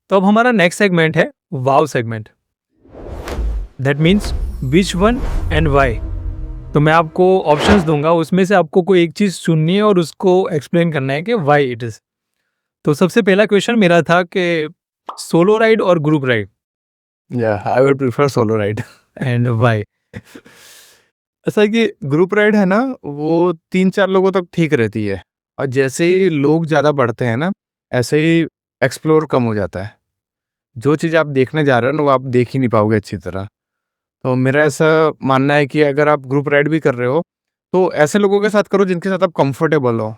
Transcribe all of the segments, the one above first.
तो अब हमारा नेक्स्ट सेगमेंट है wow segment. That means which one and why. तो मैं आपको ऑप्शंस दूंगा, उसमें से आपको कोई एक चीज चुननी है और उसको एक्सप्लेन करना है कि वाई इट इज। तो सबसे पहला क्वेश्चन मेरा था कि सोलो राइड और group ride, I would prefer solo ride. And why? ऐसा है कि ग्रुप राइड है ना, वो 3-4 लोगों तक ठीक रहती है, और जैसे ही लोग ज़्यादा बढ़ते हैं ना, ऐसे ही एक्सप्लोर कम हो जाता है। जो चीज़ आप देखने जा रहे हो ना, वो आप देख ही नहीं पाओगे अच्छी तरह। तो मेरा ऐसा मानना है कि अगर आप ग्रुप राइड भी कर रहे हो, तो ऐसे लोगों के साथ करो जिनके साथ आप कंफर्टेबल हो।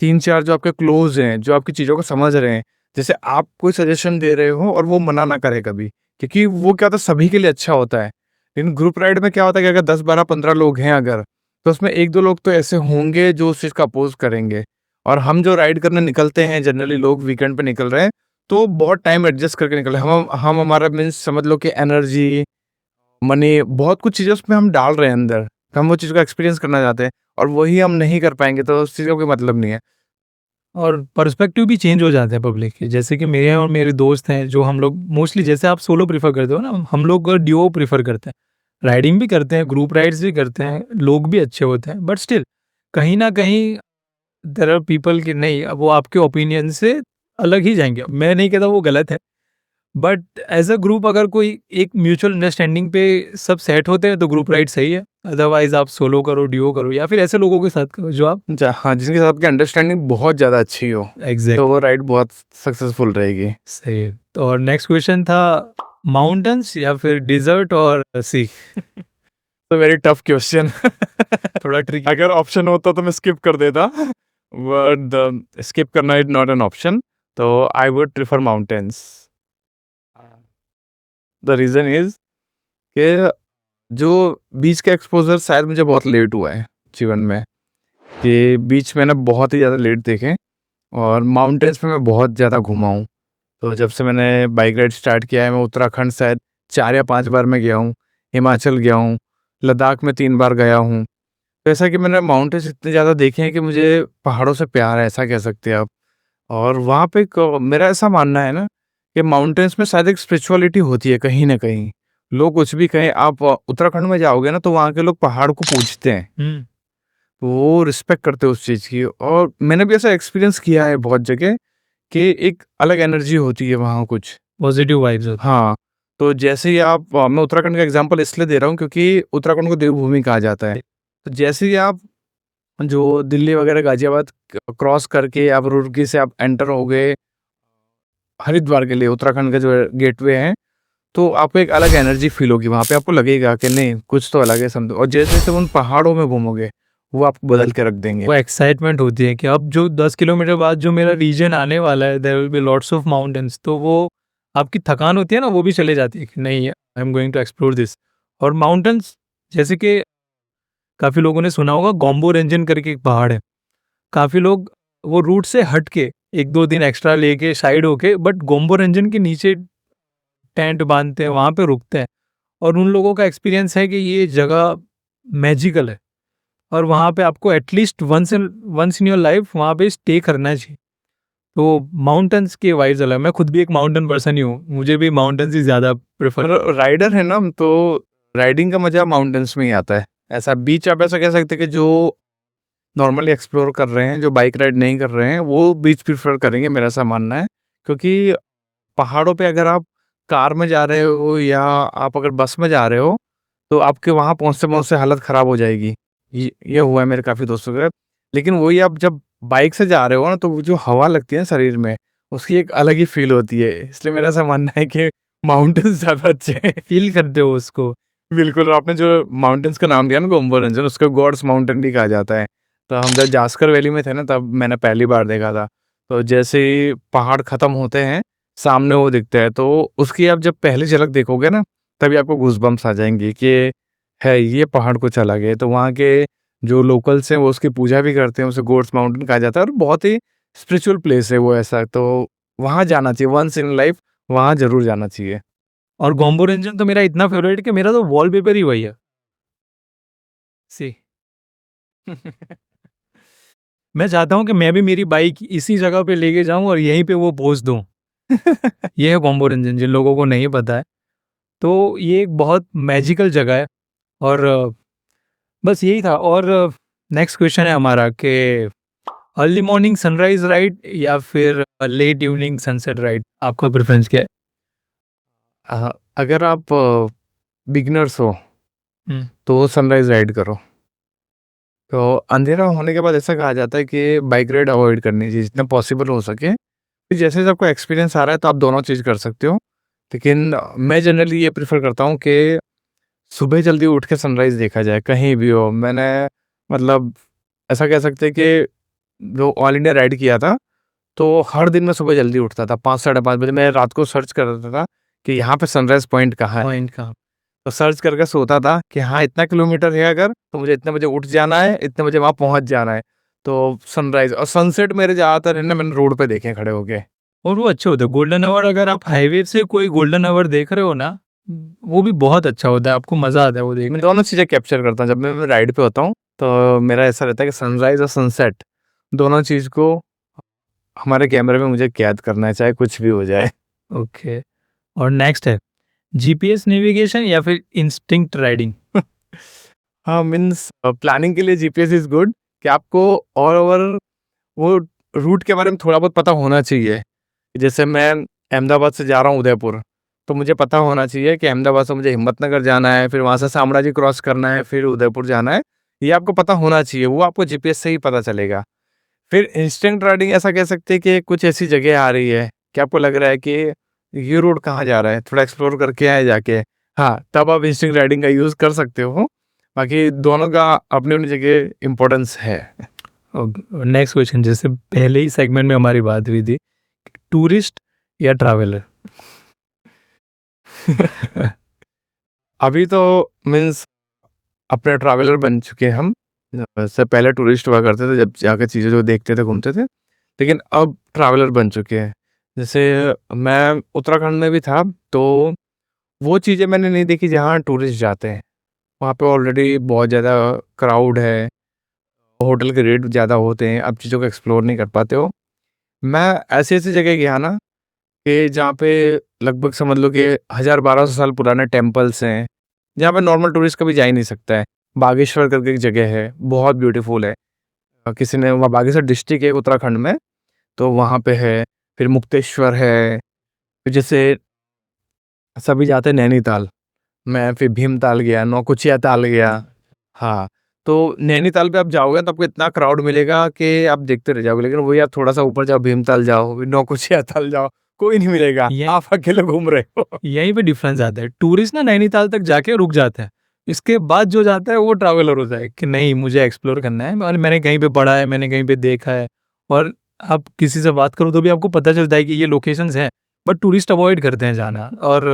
3-4 जो आपके क्लोज हैं, जो आपकी चीज़ों को समझ रहे हैं। जैसे आप कोई सजेशन दे रहे हो और वो मना ना करे कभी, क्योंकि वो क्या होता है, सभी के लिए अच्छा होता है। लेकिन ग्रुप राइड में क्या होता है कि अगर 10, 12, 15 लोग हैं अगर, तो उसमें 1-2 लोग तो ऐसे होंगे जो उस चीज़ का अपोज़ करेंगे। और हम जो राइड करने निकलते हैं, जनरली लोग वीकेंड पे निकल रहे हैं, तो बहुत टाइम एडजस्ट करके निकल रहे हैं। हम हमारा मीन्स समझ लो कि एनर्जी, मनी, बहुत कुछ चीज़ें उसमें हम डाल रहे हैं अंदर। हम वो चीज़ को एक्सपीरियंस करना चाहते हैं, और वही हम नहीं कर पाएँगे तो उस चीज़ का कोई मतलब नहीं है। और पर्सपेक्टिव भी चेंज हो जाते हैं पब्लिक के। जैसे कि मेरे और मेरे दोस्त हैं जो हम लोग मोस्टली, जैसे आप सोलो प्रेफर करते हो ना, हम लोग ड्यूओ प्रेफर करते हैं। राइडिंग भी करते हैं, ग्रुप राइड्स भी करते हैं, लोग भी अच्छे होते हैं, बट स्टिल कहीं ना कहीं देयर आर पीपल कि नहीं, अब वो आपके ओपिनियन से अलग ही जाएंगे। मैं नहीं कहता वो गलत है, बट एज अ ग्रुप अगर कोई एक म्यूचुअल अंडरस्टैंडिंग पे सब सेट होते हैं तो ग्रुप राइड सही है। अदरवाइज आप सोलो करो, ड्यूओ करो, या फिर ऐसे लोगों के साथ करो जो आप हाँ, जिनके साथ आपकी अंडरस्टैंडिंग बहुत ज़्यादा अच्छी हो, तो एग्जैक्ट वो राइड बहुत सक्सेसफुल रहेगी। सही है। तो और नेक्स्ट क्वेश्चन था माउंटेन्स या फिर डिजर्ट और सी? तो वेरी टफ क्वेश्चन। थोड़ा ट्रिकी। अगर ऑप्शन होता तो मैं स्किप कर देता, बट स्किप करना इज नॉट एन ऑप्शन। तो I would prefer mountains. The reason is कि जो बीच का एक्सपोज़र शायद मुझे बहुत लेट हुआ है जीवन में, कि बीच मैंने बहुत ही ज़्यादा लेट देखे, और माउंटेन्स में मैं बहुत ज़्यादा घूमा हूँ। तो जब से मैंने बाइक राइड स्टार्ट किया है, मैं उत्तराखंड शायद 4 या 5 बार मैं गया हूँ, हिमाचल गया हूँ, लद्दाख में 3 बार गया हूँ। तो ऐसा कि मैंने माउंटेन्स इतने ज़्यादा देखे हैं कि मुझे पहाड़ों से प्यार है, ऐसा कह सकते हैं आप। और वहाँ पे मेरा ऐसा मानना है ना कि माउंटेन्स में शायद एक स्पिरिचुअलिटी होती है कहीं न कहीं। लोग कुछ भी कहें, आप उत्तराखंड में जाओगे ना, तो वहाँ के लोग पहाड़ को पूजते हैं। हम्म। वो रिस्पेक्ट करते हैं उस चीज़ की, और मैंने भी ऐसा एक्सपीरियंस किया है बहुत जगह कि एक अलग एनर्जी होती है वहाँ कुछ। पॉजिटिव वाइब्स होते हाँ, तो जैसे ही आप मैं उत्तराखंड का एग्ज़ाम्पल इसलिए दे रहा हूँ क्योंकि उत्तराखंड को देवभूमि कहा जाता है। तो जैसे ही आप जो दिल्ली वगैरह गाज़ियाबाद क्रॉस करके आप रुड़की से आप एंटर हो गए हरिद्वार के लिए, उत्तराखंड का जो गेटवे है, तो आपको एक अलग एनर्जी फ़ील होगी वहाँ पे, आपको लगेगा कि नहीं कुछ तो अलग है समथिंग, और जैसे-जैसे उन पहाड़ों में घूमोगे, वो आपको बदल के रख देंगे। वो एक्साइटमेंट होती है कि अब जो 10 किलोमीटर बाद जो मेरा रीजन आने वाला है, there will be lots of mountains. तो वो आपकी थकान होती है ना, वो भी चले जाती है कि नहीं, I am going to explore this. और माउंटेन्स, जैसे कि काफ़ी लोगों ने सुना होगा, गोम्बो रेंजन करके एक पहाड़ है। काफ़ी लोग वो रूट से हट के 1-2 दिन एक्स्ट्रा लेके साइड होके बट गोम्बो रेंजन के नीचे टेंट बाँधते हैं, वहाँ पे रुकते हैं। और उन लोगों का एक्सपीरियंस है कि ये जगह मैजिकल है और वहाँ पे आपको at least once in your life वहाँ पे स्टे करना चाहिए। तो माउंटेन्स के वाइब्स अलग। मैं खुद भी एक माउंटेन पर्सन ही हूँ, मुझे भी माउंटेन्स ही ज़्यादा प्रेफर। मतलब राइडर है ना हम, तो राइडिंग का मज़ा माउंटेन्स में ही आता है। ऐसा बीच आप ऐसा कह सकते हैं कि जो नॉर्मली एक्सप्लोर कर रहे हैं, जो बाइक राइड नहीं कर रहे हैं, वो बीच प्रेफ़र करेंगे, मेरा ऐसा मानना है। क्योंकि पहाड़ों पे अगर आप कार में जा रहे हो या आप अगर बस में जा रहे हो, तो आपके वहाँ पहुँचते-पहुँचते हालत ख़राब हो जाएगी। ये हुआ है मेरे काफ़ी दोस्तों के साथ। लेकिन वही आप जब बाइक से जा रहे हो ना, तो वो जो हवा लगती है ना शरीर में, उसकी एक अलग ही फ़ील होती है। इसलिए मेरा ऐसा मानना है कि माउंटेन्स ज़्यादा अच्छे हैं। फील करते हो उसको। बिल्कुल, और आपने जो माउंटेन्स का नाम दिया ना, गोम्बो रेंजन, उसको गॉड्स माउंटेन भी कहा जाता है। तो हम जब जास्कर वैली में थे ना, तब मैंने पहली बार देखा था। तो जैसे ही पहाड़ खत्म होते हैं, सामने वो दिखता है, तो उसकी आप जब पहली झलक देखोगे ना, तभी आपको गूज़बम्प्स आ जाएँगी कि है ये पहाड़ कुछ अलग है। तो वहाँ के जो लोकल्स हैं, वो उसकी पूजा भी करते हैं, उसे गॉड्स माउंटेन कहा जाता है, और बहुत ही स्पिरिचुअल प्लेस है वो ऐसा। तो वहाँ जाना चाहिए, वन्स इन लाइफ वहाँ ज़रूर जाना चाहिए। और गोम्बो रेंजन तो मेरा इतना फेवरेट है कि मेरा तो वॉलपेपर ही वही है। सी मैं चाहता हूँ कि मैं भी मेरी बाइक इसी जगह पे लेके जाऊँ और यहीं पे वो पोज़ दूँ। ये है कॉम्बो रंजन, जिन लोगों को नहीं पता है। तो ये एक बहुत मैजिकल जगह है और बस यही था। और नेक्स्ट क्वेश्चन है हमारा कि अर्ली मॉर्निंग सनराइज राइड या फिर लेट इवनिंग सनसेट राइड, आपका प्रेफरेंस क्या है? अगर आप बिगिनर्स हो हम्म, तो सनराइज राइड करो। तो अंधेरा होने के बाद ऐसा कहा जाता है कि बाइक राइड अवॉइड करनी चाहिए जितना पॉसिबल हो सके। फिर जैसे आपको एक्सपीरियंस आ रहा है तो आप दोनों चीज़ कर सकते हो। लेकिन मैं जनरली ये प्रेफर करता हूँ कि सुबह जल्दी उठ के सनराइज देखा जाए कहीं भी हो। मैंने मतलब ऐसा कह सकते हैं कि जो ऑल इंडिया राइड किया था तो हर दिन मैं सुबह जल्दी उठता था, 5 साढ़े 5 बजे। मैं रात को सर्च कर रहा था कि यहाँ पे सनराइज पॉइंट कहाँ है। पॉइंट का। तो सर्च करके सोता था कि हाँ इतना किलोमीटर है अगर, तो मुझे इतने बजे उठ जाना है, इतने बजे वहाँ पहुँच जाना है। तो सनराइज और सनसेट मेरे ज़्यादातर है ना, मैंने रोड पे देखे खड़े होके। और वो अच्छे होते हैं गोल्डन आवर, अगर आप हाईवे से कोई गोल्डन आवर देख रहे हो ना, वो भी बहुत अच्छा होता है, आपको मजा आता है वो मैं देखने। दोनों चीज़ें कैप्चर करता हूँ जब मैं राइड पे होता हूँ। तो मेरा ऐसा रहता है कि सनराइज और सनसेट दोनों चीज़ को हमारे कैमरे में मुझे कैद करना है, चाहे कुछ भी हो जाए। ओके। और नेक्स्ट है जीपीएस नेविगेशन या फिर इंस्टिंक्ट राइडिंग? हाँ, मीन्स प्लानिंग के लिए जीपीएस इज़ गुड कि आपको ऑल ओवर वो रूट के बारे में थोड़ा बहुत पता होना चाहिए। जैसे मैं अहमदाबाद से जा रहा हूँ उदयपुर, तो मुझे पता होना चाहिए कि अहमदाबाद से मुझे हिम्मतनगर जाना है, फिर वहाँ से शामड़ाजी क्रॉस करना है, फिर उदयपुर जाना है। ये आपको पता होना चाहिए, वो आपको जीपीएस से ही पता चलेगा। फिर इंस्टेंट राइडिंग ऐसा कह सकते हैं कि कुछ ऐसी जगह आ रही है कि आपको लग रहा है कि ये रोड कहाँ जा रहा है, थोड़ा एक्सप्लोर करके आए जाके। हाँ, तब आप इंस्टेंट राइडिंग का यूज़ कर सकते हो। बाकी दोनों का अपनी-अपनी जगह इम्पोर्टेंस है। नेक्स्ट क्वेश्चन, जैसे पहले ही सेगमेंट में हमारी बात हुई थी, टूरिस्ट या ट्रैवलर? अभी तो मीन्स अपने ट्रैवलर बन चुके हैं हम। इससे पहले टूरिस्ट हुआ करते थे, जब जाकर चीज़ें जो देखते थे, घूमते थे। लेकिन अब ट्रैवलर बन चुके हैं। जैसे मैं उत्तराखंड में भी था, तो वो चीज़ें मैंने नहीं देखी जहाँ टूरिस्ट जाते हैं। वहाँ पे ऑलरेडी बहुत ज़्यादा क्राउड है, होटल के रेट ज़्यादा होते हैं, आप चीज़ों को एक्सप्लोर नहीं कर पाते हो। मैं ऐसी-ऐसी जगह गया ना कि जहाँ पे लगभग समझ लो कि 1000-1200 साल पुराने टेम्पल्स हैं, जहाँ पे नॉर्मल टूरिस्ट कभी जा ही नहीं सकता है। बागेश्वर करके एक जगह है, बहुत ब्यूटीफुल है। किसी ने वहाँ बागेश्वर डिस्ट्रिक्ट है उत्तराखंड में, तो वहाँ पे है। फिर मुक्तेश्वर है, फिर जैसे सभी जाते हैं नैनीताल, मैं फिर भीमताल गया, नौकुचिया ताल गया। हाँ, तो नैनीताल पे आप जाओगे तो आपको इतना क्राउड मिलेगा कि आप देखते रह जाओगे। लेकिन वही आप थोड़ा-सा ऊपर जाओ, भीमताल जाओ, फिर नौकुचिया ताल जाओ, कोई नहीं मिलेगा, ये आप अकेले घूम रहे हो। यहीं पे डिफरेंस आता है, टूरिस्ट ना नैनीताल तक जाके रुक जाता है, इसके बाद जो जाता है वो ट्रैवलर होता है कि नहीं मुझे एक्सप्लोर करना है, और मैंने कहीं पे पढ़ा है, मैंने कहीं पे देखा है। और आप किसी से बात करो तो भी आपको पता चलता है कि ये लोकेशंस हैं, बट टूरिस्ट अवॉइड करते हैं जाना। और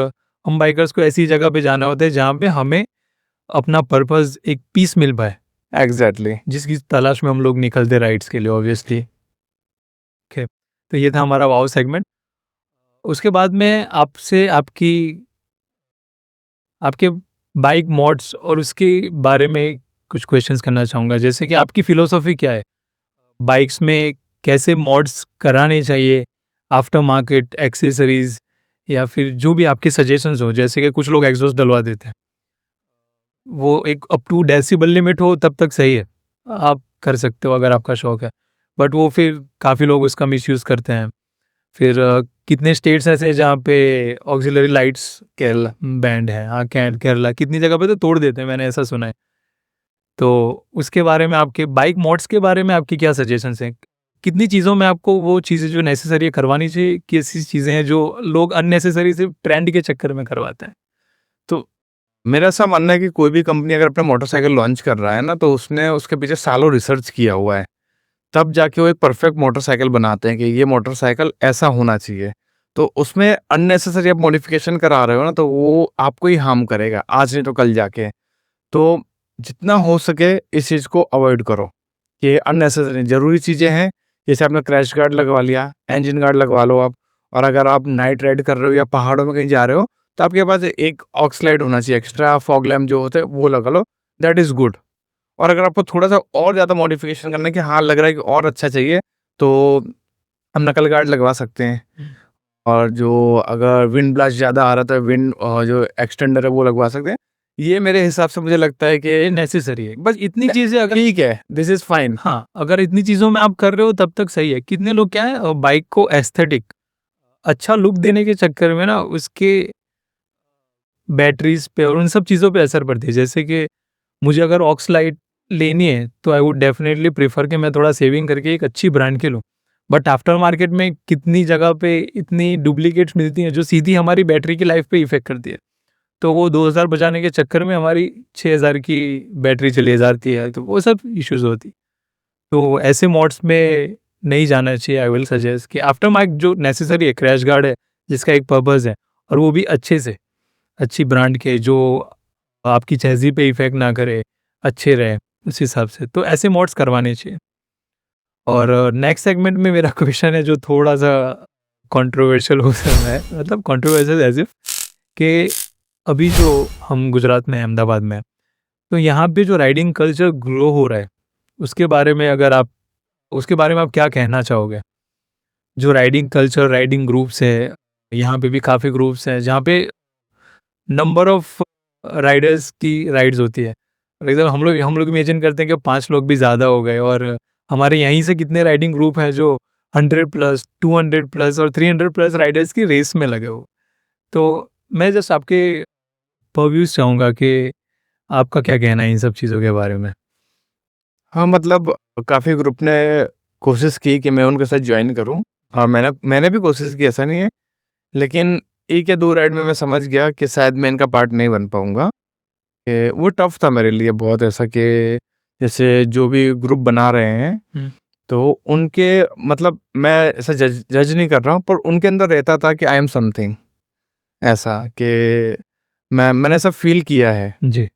हम बाइकर्स को ऐसी जगह पे जाना होता है जहाँ पे हमें अपना पर्पस, एक पीस मिल पाए, एग्ज़ैक्टली। जिसकी तलाश में हम लोग निकलते राइड्स के लिए ऑब्वियसली। ओके, तो ये था हमारा वाओ सेगमेंट। उसके बाद में आपसे आपके बाइक मॉड्स और उसके बारे में कुछ क्वेश्चंस करना चाहूँगा। जैसे कि आपकी फ़िलॉसफ़ी क्या है? बाइक्स में कैसे मॉड्स कराने चाहिए? आफ्टर मार्केट एक्सेसरीज़, या फिर जो भी आपके सजेशंस हों, जैसे कि कुछ लोग एग्ज़ॉस्ट डलवा देते हैं। वो एक अप टू डेसिबल लिमिट हो तब तक सही है, आप कर सकते हो अगर आपका शौक है। बट वो फिर काफ़ी लोग उसका मिसयूज़ करते हैं। फिर कितने स्टेट्स ऐसे हैं जहाँ पे ऑक्सिलरी लाइट्स केरला बैंड है। हाँ, केरला कितनी जगह पे तो तोड़ देते हैं, मैंने ऐसा सुना है। तो उसके बारे में, आपके बाइक मॉड्स के बारे में आपकी क्या सजेशंस हैं? कितनी चीज़ों में आपको वो चीज़ें जो नेसेसरी है करवानी चाहिए, कैसी चीज़ें हैं जो लोग अननेसेसरी सिर्फ ट्रेंड के चक्कर में करवाते हैं? तो मेरा ऐसा मानना है कि कोई भी कंपनी अगर अपना मोटरसाइकिल लॉन्च कर रहा है ना, तो उसने उसके पीछे सालों रिसर्च किया हुआ है। तब जाके वो एक परफेक्ट मोटरसाइकिल बनाते हैं कि ये मोटरसाइकिल ऐसा होना चाहिए। तो उसमें अननेसेसरी आप मॉडिफिकेशन करा रहे हो ना, तो वो आपको ही हार्म करेगा, आज नहीं तो कल जाके। तो जितना हो सके इस चीज़ को अवॉइड करो कि अननेसेसरी ज़रूरी चीज़ें हैं। जैसे आपने क्रैश गार्ड लगवा लिया, इंजन गार्ड लगवा लो आप। और अगर आप नाइट राइड कर रहे हो या पहाड़ों में कहीं जा रहे हो, तो आपके पास एक ऑक्स लाइट होना चाहिए, एक्स्ट्रा फॉग लैम्प जो होते हैं वो लगा लो, दैट इज़ गुड। और अगर आपको थोड़ा-सा और ज़्यादा मॉडिफिकेशन करना है कि हाँ, लग रहा है कि और अच्छा चाहिए, तो हम नकल गार्ड लगवा सकते हैं। और जो अगर विंड ब्लास्ट ज़्यादा आ रहा था विंड जो एक्सटेंडर है वो लगवा सकते हैं। ये मेरे हिसाब से मुझे लगता है कि नेसेसरी है, बस इतनी चीजें अगर ठीक है, दिस इज़ फाइन। हाँ, अगर इतनी चीजों में आप कर रहे हो तब तक सही है। कितने लोग क्या है बाइक को एस्थेटिक अच्छा लुक देने के चक्कर में ना उसके बैटरीज पे और उन सब चीज़ों पे असर पड़ती है। जैसे कि मुझे अगर ऑक्स लाइट लेनी है तो आई वुड डेफिनेटली प्रेफर कि मैं थोड़ा सेविंग करके एक अच्छी ब्रांड की लूँ। बट आफ्टर मार्केट में कितनी जगह पे इतनी डुप्लीकेट्स मिलती हैं जो सीधी हमारी बैटरी की लाइफ पे इफेक्ट करती है। तो वो 2000 बचाने के चक्कर में हमारी 6000 की बैटरी चली जाती है, तो वो सब इश्यूज होती। तो ऐसे मोड्स में नहीं जाना चाहिए। आई विल सजेस्ट कि आफ्टर मार्केट जो नेसेसरी है, क्रैश गार्ड है जिसका एक पर्पज़ है, और वो भी अच्छे से अच्छी ब्रांड के जो आपकी तहज़ीब पे इफ़ेक्ट ना करे, अच्छे रहे उस हिसाब से, तो ऐसे मोड्स करवाने चाहिए। और नेक्स्ट सेगमेंट में मेरा क्वेश्चन है जो थोड़ा-सा कंट्रोवर्शियल हो सकता है, मतलब कंट्रोवर्शियल एज़ इफ कि अभी जो हम गुजरात में हैं, अहमदाबाद में हैं, तो यहाँ पे जो राइडिंग कल्चर ग्रो हो रहा है, उसके बारे में आप क्या कहना चाहोगे? जो राइडिंग कल्चर, राइडिंग ग्रुप्स है, यहाँ पे भी काफ़ी ग्रुप्स हैं जहाँ पे नंबर ऑफ राइडर्स की राइड्स होती है। फॉर एग्ज़ाम्पल हम लोग इमेजिन करते हैं कि 5 लोग भी ज़्यादा हो गए, और हमारे यहीं से कितने राइडिंग ग्रुप हैं जो 100 प्लस, 200 प्लस और 300 प्लस राइडर्स की रेस में लगे हो। तो मैं जस्ट आपके पर्व्यूज़ चाहूँगा कि आपका क्या कहना है इन सब चीज़ों के बारे में? हाँ, मतलब काफ़ी ग्रुप ने कोशिश की कि मैं उनके साथ जॉइन करूँ और मैंने भी कोशिश की, ऐसा नहीं है। लेकिन 1 या 2 राइड में मैं समझ गया कि शायद मैं इनका पार्ट नहीं बन पाऊँगा। वो टफ़ था मेरे लिए बहुत, ऐसा कि जैसे जो भी ग्रुप बना रहे हैं, तो उनके मतलब मैं ऐसा जज नहीं कर रहा हूँ, पर उनके अंदर रहता था कि आई एम समथिंग, ऐसा कि मैंने ऐसा फ़ील किया है। जी।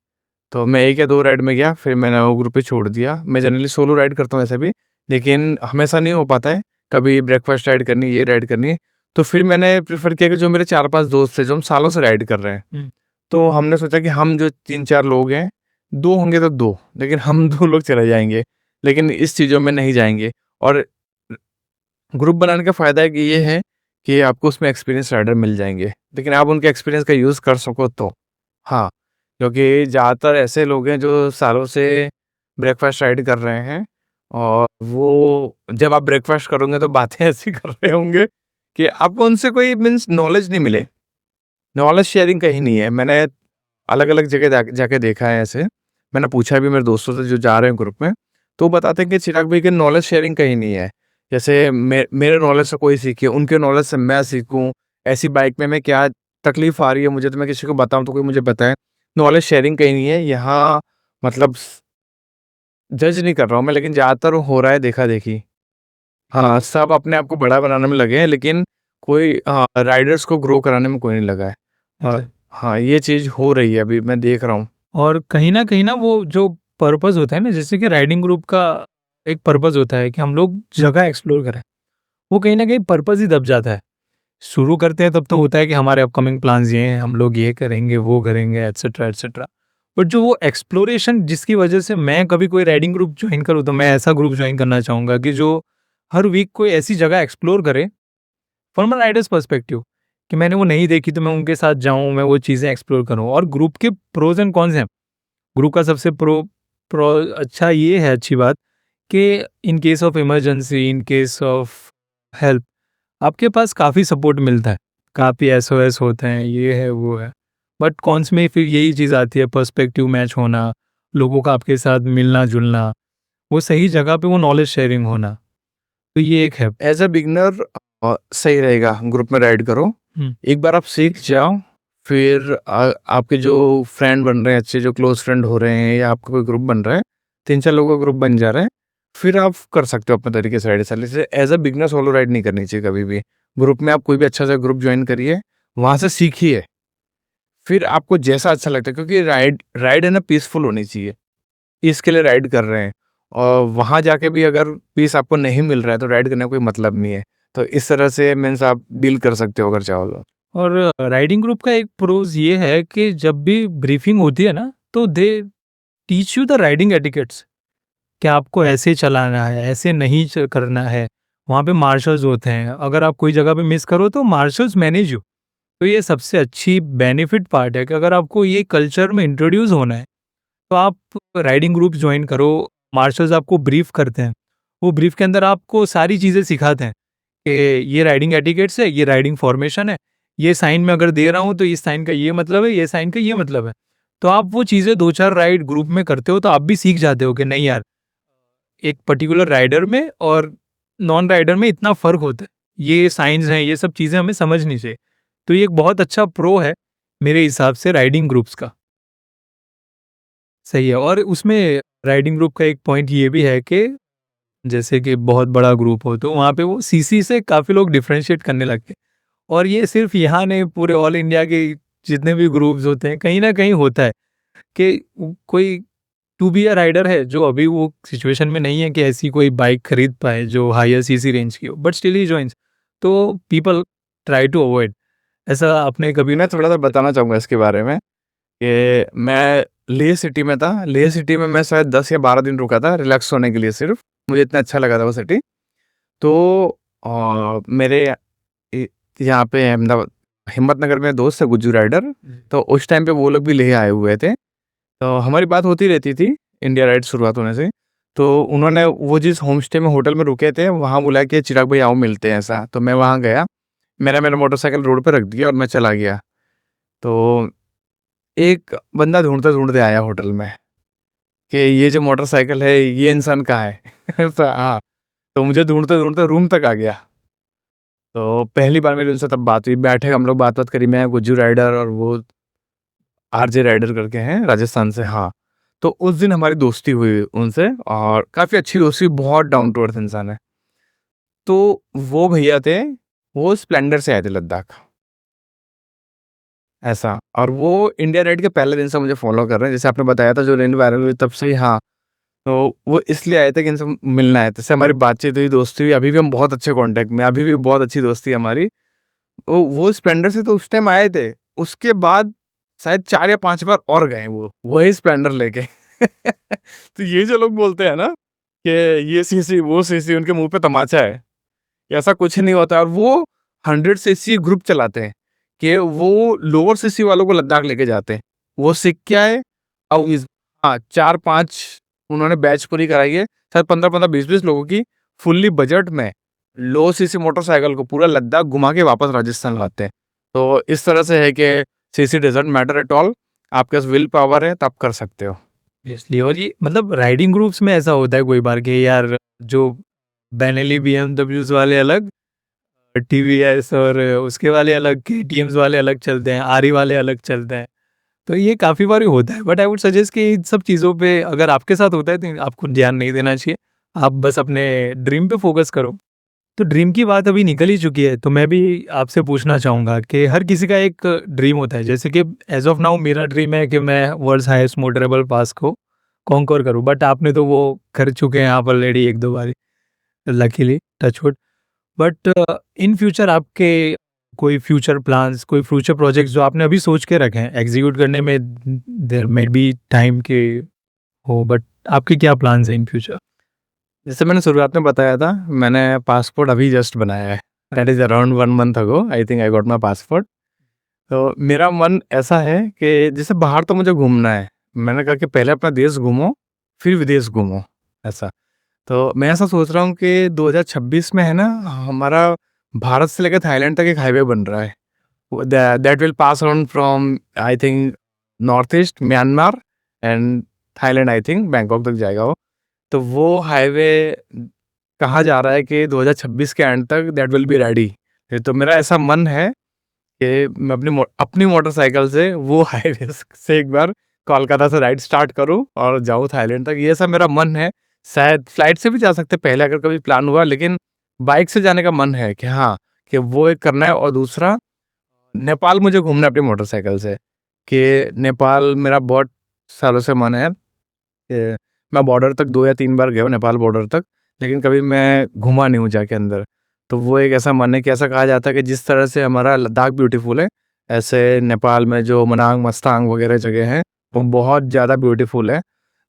तो मैं 1 या 2 राइड में गया, फिर मैंने वो ग्रुप ही छोड़ दिया। मैं जनरली सोलो राइड करता हूँ ऐसे भी, लेकिन हमेशा नहीं हो पाता है। कभी ब्रेकफ़ास्ट राइड करनी है, ये राइड करनी है, तो फिर मैंने प्रेफ़र किया कि जो मेरे 4-5 दोस्त थे, जो हम सालों से राइड कर रहे हैं, तो हमने सोचा कि हम जो 3-4 लोग हैं, 2 होंगे तो 2, लेकिन हम 2 लोग चले जाएँगे, लेकिन इस चीज़ों में नहीं जाएँगे। और ग्रुप बनाने का फ़ायदा एक ये है कि आपको उसमें एक्सपीरियंस राइडर मिल जाएँगे, लेकिन आप उनके एक्सपीरियंस का यूज़ कर सको तो। हाँ, क्योंकि ज़्यादातर ऐसे लोग हैं जो सालों से ब्रेकफ़ास्ट राइड कर रहे हैं, और वो जब आप ब्रेकफ़ास्ट करोगे तो बातें ऐसी कर रहे होंगे कि आपको उनसे कोई मीन्स नॉलेज नहीं मिले। नॉलेज शेयरिंग कहीं नहीं है। मैंने अलग-अलग जगह जाके देखा है ऐसे। मैंने पूछा भी मेरे दोस्तों से जो जा रहे हैं ग्रुप में, तो वो बताते हैं कि चिराग भाई की नॉलेज शेयरिंग कहीं नहीं है। जैसे मेरे नॉलेज से कोई सीखे, उनके नॉलेज से मैं सीखूँ, ऐसी बाइक में मैं क्या तकलीफ़ आ रही है मुझे तो मैं किसी को बताऊँ तो कोई मुझे बताए। नॉलेज शेयरिंग कहीं नहीं है। यहाँ मतलब जज नहीं कर रहा हूँ मैं, लेकिन ज़्यादातर हो रहा है देखा-देखी। हाँ, सब अपने आप को बड़ा बनाने में लगे हैं, लेकिन कोई राइडर्स को ग्रो कराने में कोई नहीं लगा है। और हाँ, ये चीज़ हो रही है अभी मैं देख रहा हूँ। और कहीं न वो जो पर्पज़ होता है ना, जैसे कि राइडिंग ग्रुप का एक पर्पज़ होता है कि हम लोग जगह एक्सप्लोर करें, वो कहीं न कहीं पर्पज़ ही दब जाता है। शुरू करते हैं तब तो होता है कि हमारे अपकमिंग प्लान्स ये हैं, हम लोग ये करेंगे, वो करेंगे एटसेट्रा, एटसेट्रा। बट जो वो एक्सप्लोरेशन जिसकी वजह से मैं कभी कोई राइडिंग ग्रुप जॉइन करूँ, तो मैं ऐसा ग्रुप जॉइन करना चाहूँगा कि जो हर वीक कोई ऐसी जगह एक्सप्लोर करे फ्रॉम अ राइडर्स पर्सपेक्टिव, कि मैंने वो नहीं देखी तो मैं उनके साथ जाऊँ, मैं वो चीज़ें एक्सप्लोर करूँ। और ग्रुप के प्रोज़ एंड कॉन्स हैं। ग्रुप का सबसे प्रो प्रो अच्छा ये है, अच्छी बात कि in case of emergency, in case of help, आपके पास काफ़ी सपोर्ट मिलता है, काफ़ी एसओएस होते हैं, ये है, वो है। बट कॉन्स में फिर यही चीज़ आती है, पर्सपेक्टिव मैच होना, लोगों का आपके साथ मिलना-जुलना, वो सही जगह पे वो नॉलेज शेयरिंग होना, तो ये एक है। एज़ अ बिगिनर सही रहेगा ग्रुप में राइड करो। हुँ। एक बार आप सीख जाओ, फिर आपके जो फ्रेंड बन रहे हैं अच्छे, जो क्लोज़ फ्रेंड हो रहे हैं या आपका कोई ग्रुप बन रहा है, 3-4 लोगों का ग्रुप बन जा रहा है, फिर आप कर सकते हो अपने तरीके से राइड। जैसे as a beginner solo ride नहीं करनी चाहिए कभी भी। ग्रुप में आप कोई भी अच्छा सा ग्रुप जॉइन करिए, वहाँ से सीखिए, फिर आपको जैसा अच्छा लगता है, क्योंकि राइड राइड है ना पीसफुल होनी चाहिए। इसके लिए राइड कर रहे हैं, और वहाँ जाके भी अगर पीस आपको नहीं मिल रहा है तो राइड करने का कोई मतलब नहीं है। तो इस तरह से मीन्स आप डील कर सकते हो अगर चाहो तो। और राइडिंग ग्रुप का एक प्रोज़ ये है कि जब भी ब्रीफिंग होती है ना, तो they teach you the riding etiquettes, कि आपको ऐसे चलाना है, ऐसे नहीं करना है। वहाँ पे मार्शल्स होते हैं, अगर आप कोई जगह पे मिस करो तो मार्शल्स मैनेज यू। तो ये सबसे अच्छी बेनिफिट पार्ट है कि अगर आपको ये कल्चर में इंट्रोड्यूस होना है तो आप राइडिंग ग्रुप ज्वाइन करो। मार्शल्स आपको ब्रीफ करते हैं, वो ब्रीफ के अंदर आपको सारी चीज़ें सिखाते हैं कि ये राइडिंग एटिकेट्स है, ये राइडिंग फॉर्मेशन है, ये साइन मैं अगर दे रहा हूँ तो इस साइन का ये मतलब है, ये साइन का ये मतलब है। तो आप वो चीज़ें 2-4 राइड ग्रुप में करते हो तो आप भी सीख जाते हो कि नहीं यार, एक पर्टिकुलर राइडर में और नॉन राइडर में इतना फ़र्क होता है। ये साइन्स हैं, ये सब चीज़ें हमें समझनी चाहिए। तो ये एक बहुत अच्छा प्रो है मेरे हिसाब से राइडिंग ग्रुप्स का। सही है। और उसमें राइडिंग ग्रुप का एक पॉइंट ये भी है कि जैसे कि बहुत बड़ा ग्रुप हो तो वहाँ पे वो सीसी से काफ़ी लोग डिफरेंशिएट करने लगते हैं। और ये सिर्फ यहाँ नहीं, पूरे ऑल इंडिया के जितने भी ग्रुप्स होते हैं कहीं ना कहीं होता है कि कोई टू बी अ राइडर है जो अभी वो सिचुएशन में नहीं है कि ऐसी कोई बाइक खरीद पाए जो हायर सीसी रेंज की हो, बट स्टिल ही जॉइंस। तो पीपल ट्राई टू अवॉइड। ऐसा आपने कभी मैं थोड़ा सा बताना चाहूँगा इसके बारे में कि मैं लेह सिटी में था। लेह सिटी में मैं शायद 10 या 12 दिन रुका था रिलैक्स होने के लिए सिर्फ। मुझे इतना अच्छा लगा था वो सिटी। तो मेरे यहाँ पे अहमदाबाद हिम्मतनगर में दोस्त है गुज्जू राइडर। तो उस टाइम पे वो लोग भी लेह आए हुए थे। तो हमारी बात होती रहती थी इंडिया राइड शुरुआत होने से। तो उन्होंने वो जिस होम स्टे में होटल में रुके थे वहाँ बुलाया कि चिराग भाई आओ मिलते हैं ऐसा। तो मैं वहाँ गया, मेरा मोटरसाइकिल रोड पे रख दिया और मैं चला गया। तो एक बंदा ढूंढते आया होटल में कि ये जो मोटरसाइकिल है ये इंसान कहाँ है। तो हाँ, तो मुझे ढूंढते रूम तक आ गया। तो पहली बार मेरी उनसे तब बात हुई, बैठे हम लोग बात करी, मैं गुज्जू राइडर और वो आरजे राइडर करके हैं राजस्थान से। हाँ, तो उस दिन हमारी दोस्ती हुई उनसे और काफ़ी अच्छी दोस्ती, बहुत डाउन टू अर्थ इंसान है। तो वो भैया थे, वो स्प्लेंडर से आए थे लद्दाख ऐसा। और वो इंडिया राइड के पहले दिन से मुझे फॉलो कर रहे हैं, जैसे आपने बताया था जो रेन वायरल हुई तब से ही। हाँ, तो वो इसलिए आए थे कि इनसे मिलना है। जैसे हमारी बातचीत हुई, दोस्ती हुई, अभी भी हम बहुत अच्छे कांटेक्ट में, अभी भी बहुत अच्छी दोस्ती है हमारी। वो स्प्लेंडर से तो उस टाइम आए थे, उसके बाद शायद 4 या 5 बार और गए वो वही स्प्लेंडर लेके। तो ये जो लोग बोलते हैं ना कि ये सीसी वो सीसी, उनके मुंह पे तमाचा है। ऐसा कुछ नहीं होता। और वो 100 सीसी ग्रुप चलाते हैं कि वो लोअर सीसी वालों को लद्दाख लेके जाते हैं। वो सीख के आए और हाँ, 4-5 उन्होंने बैच पूरी कराई है, शायद 15-15 20-20 लोगों की, फुल्ली बजट में लो सीसी मोटरसाइकिल को पूरा लद्दाख घुमा के वापस राजस्थान लाते हैं। तो इस तरह से है कि CC doesn't matter at all. आपके पास विल पावर है तो आप कर सकते हो। इसलिए। और ये मतलब राइडिंग ग्रुप्स में ऐसा होता है कोई बार कि यार जो बेनेली बीएमडब्ल्यूज वाले अलग, टीवीएस और उसके वाले अलग, केटीएम्स वाले अलग चलते हैं, आरी वाले अलग चलते हैं। तो ये काफ़ी बार होता है। बट आई वुड सजेस्ट कि इन सब चीज़ों पे अगर आपके साथ होता है तो आपको ध्यान नहीं देना चाहिए। आप बस अपने ड्रीम पे फोकस करो। तो ड्रीम की बात अभी निकल ही चुकी है, तो मैं भी आपसे पूछना चाहूँगा कि हर किसी का एक ड्रीम होता है। जैसे कि एज़ ऑफ नाउ मेरा ड्रीम है कि मैं वर्ल्ड्स हाईएस्ट मोटरेबल पास को कॉन्कर करूँ, बट आपने तो वो कर चुके हैं आप ऑलरेडी 1-2 बारी, luckily, touch wood. But in future आपके कोई फ्यूचर प्लान्स, कोई फ्यूचर प्रोजेक्ट्स जो आपने अभी सोच के रखे हैं, एग्जीक्यूट करने में देयर मे बी टाइम के हो, बट आपके क्या प्लान्स हैं इन फ्यूचर? जैसे मैंने शुरुआत में बताया था, मैंने पासपोर्ट अभी जस्ट बनाया है। That is around 1 month ago I think I got my passport. तो मेरा मन ऐसा है कि जैसे बाहर तो मुझे घूमना है। मैंने कहा कि पहले अपना देश घूमो, फिर विदेश घूमो, ऐसा। तो मैं ऐसा सोच रहा हूँ कि 2026 में है ना, हमारा भारत से लेकर थाईलैंड तक एक हाईवे बन रहा है। That will pass around from I think north east Myanmar and Thailand, I think Bangkok तक जाएगा वो। तो वो हाईवे कहा जा रहा है कि 2026 के एंड तक दैट विल बी रेडी। तो मेरा ऐसा मन है कि मैं अपनी मोटरसाइकिल से वो हाईवे से एक बार कोलकाता से राइड स्टार्ट करूं और जाऊं थाईलैंड तक। ये ऐसा मेरा मन है। शायद फ्लाइट से भी जा सकते पहले अगर कभी प्लान हुआ, लेकिन बाइक से जाने का मन है कि हाँ, कि वो एक करना है। और दूसरा, नेपाल मुझे घूमना है अपनी मोटरसाइकिल से। कि नेपाल मेरा बहुत सालों से मन है कि मैं बॉर्डर तक 2 या 3 बार गया हूँ, नेपाल बॉर्डर तक, लेकिन कभी मैं घूमा नहीं हूँ जाके अंदर। तो वो एक ऐसा मन है कि ऐसा कहा जाता है कि जिस तरह से हमारा लद्दाख ब्यूटीफुल है, ऐसे नेपाल में जो मनांग मस्तांग वगैरह जगह हैं वो बहुत ज़्यादा ब्यूटीफुल है।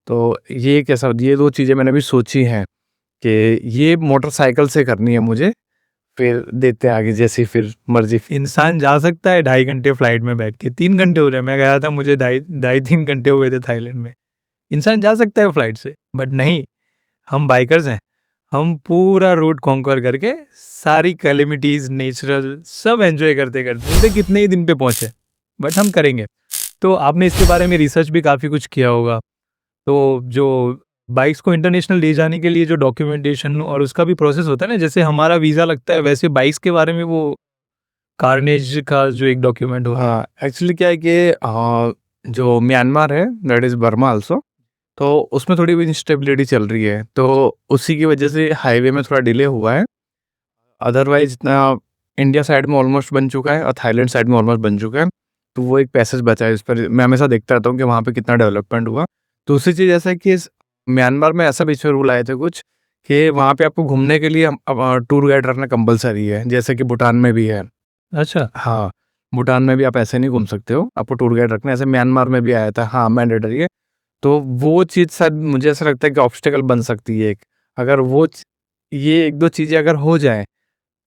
तो ये एक ऐसा, ये 2 चीज़ें मैंने भी सोची हैं कि ये मोटरसाइकिल से करनी है मुझे, फिर देते आगे जैसी फिर मर्जी। इंसान जा सकता है 2.5 घंटे फ्लाइट में बैठ के, 3 घंटे हो रहे, मैं गया था, मुझे 2.5-3 घंटे हुए थे थाईलैंड में। इंसान जा सकता है फ्लाइट से, बट नहीं, हम बाइकर्स हैं, हम पूरा रूट कॉन्कर करके सारी कैलेमिटीज नेचुरल सब एंजॉय करते करते कितने ही दिन पे पहुंचे, बट हम करेंगे। तो आपने इसके बारे में रिसर्च भी काफ़ी कुछ किया होगा, तो जो बाइक्स को इंटरनेशनल ले जाने के लिए जो डॉक्यूमेंटेशन और उसका भी प्रोसेस होता है ना, जैसे हमारा वीज़ा लगता है, वैसे बाइक्स के बारे में वो कार्नेज का जो एक डॉक्यूमेंट हो। हाँ, एक्चुअली क्या है कि जो म्यांमार है, दैट इज़ बर्मा आल्सो, तो उसमें थोड़ी भी इंस्टेबिलिटी चल रही है, तो उसी की वजह से हाईवे में थोड़ा डिले हुआ है। अदरवाइज इतना इंडिया साइड में ऑलमोस्ट बन चुका है और थाईलैंड साइड में ऑलमोस्ट बन चुका है, तो वो एक पैसेज बचा है। इस पर मैं हमेशा देखता रहता हूँ कि वहाँ पे कितना डेवलपमेंट हुआ। दूसरी चीज़ ऐसा है कि म्यांमार में ऐसा बीच में रूल आए थे कुछ, कि वहाँ पे आपको घूमने के लिए टूर गाइड रखना कंपलसरी है, जैसे कि भूटान में भी है। अच्छा, हाँ, भूटान में भी आप ऐसे नहीं घूम सकते हो, आपको टूर गाइड रखना है, ऐसे म्यांमार में भी आया था। हाँ, मैंडेटरी है। तो वो चीज़ शायद मुझे ऐसा लगता है कि ऑब्स्टेकल बन सकती है एक। अगर ये 1-2 चीज़ें अगर हो जाएँ,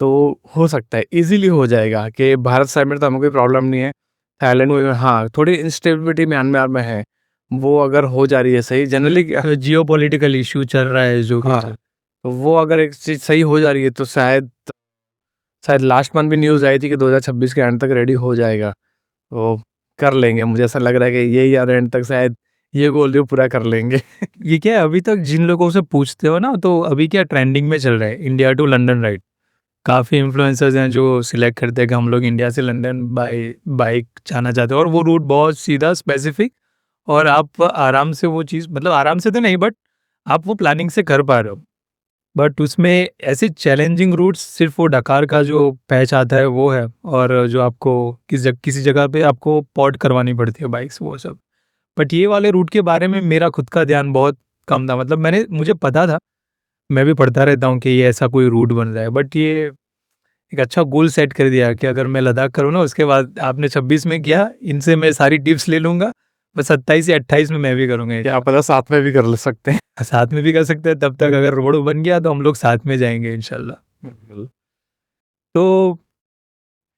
तो हो सकता है, ईज़िली हो जाएगा कि भारत साइड में तो हमें कोई प्रॉब्लम नहीं है। थाईलैंड में हाँ, थोड़ी इंस्टेबिलिटी म्यांमार में है, वो अगर हो जा रही है सही जनरली जियो पॉलिटिकल इशू चल रहा है जो हाँ, तो वो अगर एक चीज़ सही हो जा रही है तो शायद लास्ट मंथ भी न्यूज़ आई थी कि 2026 के एंड तक रेडी हो जाएगा। तो कर लेंगे, मुझे ऐसा लग रहा है कि ये ईयर एंड तक शायद ये गोल जो पूरा कर लेंगे। ये क्या है, अभी तक जिन लोगों से पूछते हो ना, तो अभी क्या ट्रेंडिंग में चल रहा है, इंडिया टू लंदन राइड। काफ़ी इन्फ्लुएंसर्स हैं जो सिलेक्ट करते हैं कि हम लोग इंडिया से लंदन बाय बाइक जाना चाहते हैं, और वो रूट बहुत सीधा स्पेसिफिक, और आप आराम से वो चीज़, मतलब आराम से तो नहीं, बट आप वो प्लानिंग से कर पा रहे हो। बट उसमें ऐसे चैलेंजिंग रूट्स सिर्फ वो डकार का जो पैच आता है वो है, और जो आपको किसी जगह पे आपको पॉट करवानी पड़ती है बाइक्स, वो सब। बट ये वाले रूट के बारे में मेरा खुद का ध्यान बहुत कम था, मतलब मुझे पता था, मैं भी पढ़ता रहता हूँ कि ये ऐसा कोई रूट बन रहा है, बट ये एक अच्छा गोल सेट कर दिया कि अगर मैं लद्दाख करूँ ना, उसके बाद आपने 26 में किया, इनसे मैं सारी टिप्स ले लूँगा, बस 27 या 28 में मैं भी करूँगा। क्या पता साथ में भी कर ले सकते हैं। साथ में भी कर सकते हैं, तब तक अगर रोड बन गया तो हम लोग साथ में जाएंगे इंशाल्लाह। तो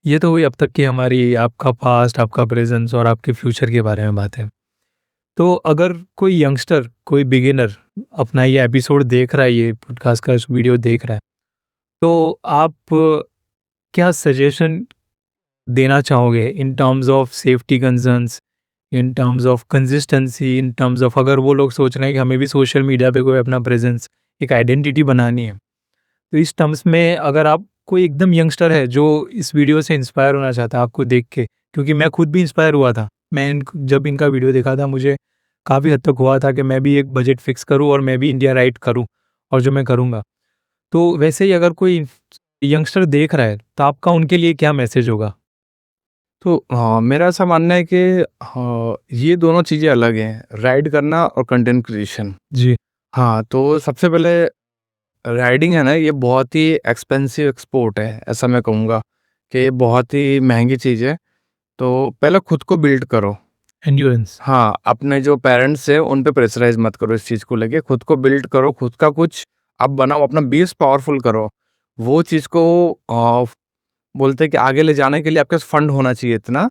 ये तो हुई अब तक की हमारी, आपका पास्ट, आपका प्रेजेंस और आपके फ्यूचर के बारे में बात है। तो अगर कोई यंगस्टर, कोई बिगिनर अपना ये एपिसोड देख रहा है, ये पॉडकास्ट का वीडियो देख रहा है, तो आप क्या सजेशन देना चाहोगे in terms of safety concerns, in terms of consistency, in terms of अगर वो लोग सोच रहे हैं कि हमें भी सोशल मीडिया पे कोई अपना प्रेजेंस, एक आइडेंटिटी बनानी है, तो इस टर्म्स में अगर आप कोई एकदम यंगस्टर है जो इस वीडियो से इंस्पायर होना चाहता है आपको देख के, क्योंकि मैं खुद भी इंस्पायर हुआ था, जब इनका वीडियो देखा था, मुझे काफ़ी हद तक हुआ था कि मैं भी एक बजट फिक्स करूं और मैं भी इंडिया राइड करूं, और जो मैं करूंगा। तो वैसे ही अगर कोई यंगस्टर देख रहा है, तो आपका उनके लिए क्या मैसेज होगा? तो हाँ, मेरा ऐसा मानना है कि हाँ, ये दोनों चीज़ें अलग हैं, राइड करना और कंटेंट क्रिएशन। जी। हाँ, तो सबसे पहले राइडिंग है ना, ये बहुत ही एक्सपेंसिव एक्सपोर्ट है, ऐसा मैं कहूँगा कि ये बहुत ही महंगी चीज़ है। तो पहले खुद को बिल्ड करो। एंड्योरेंस। हाँ, अपने जो पेरेंट्स हैं उन पे प्रेशराइज़ मत करो इस चीज़ को लेके, खुद को बिल्ड करो, खुद का कुछ आप बनाओ, अपना बेस पावरफुल करो। वो चीज़ को बोलते हैं कि आगे ले जाने के लिए आपके पास फंड होना चाहिए इतना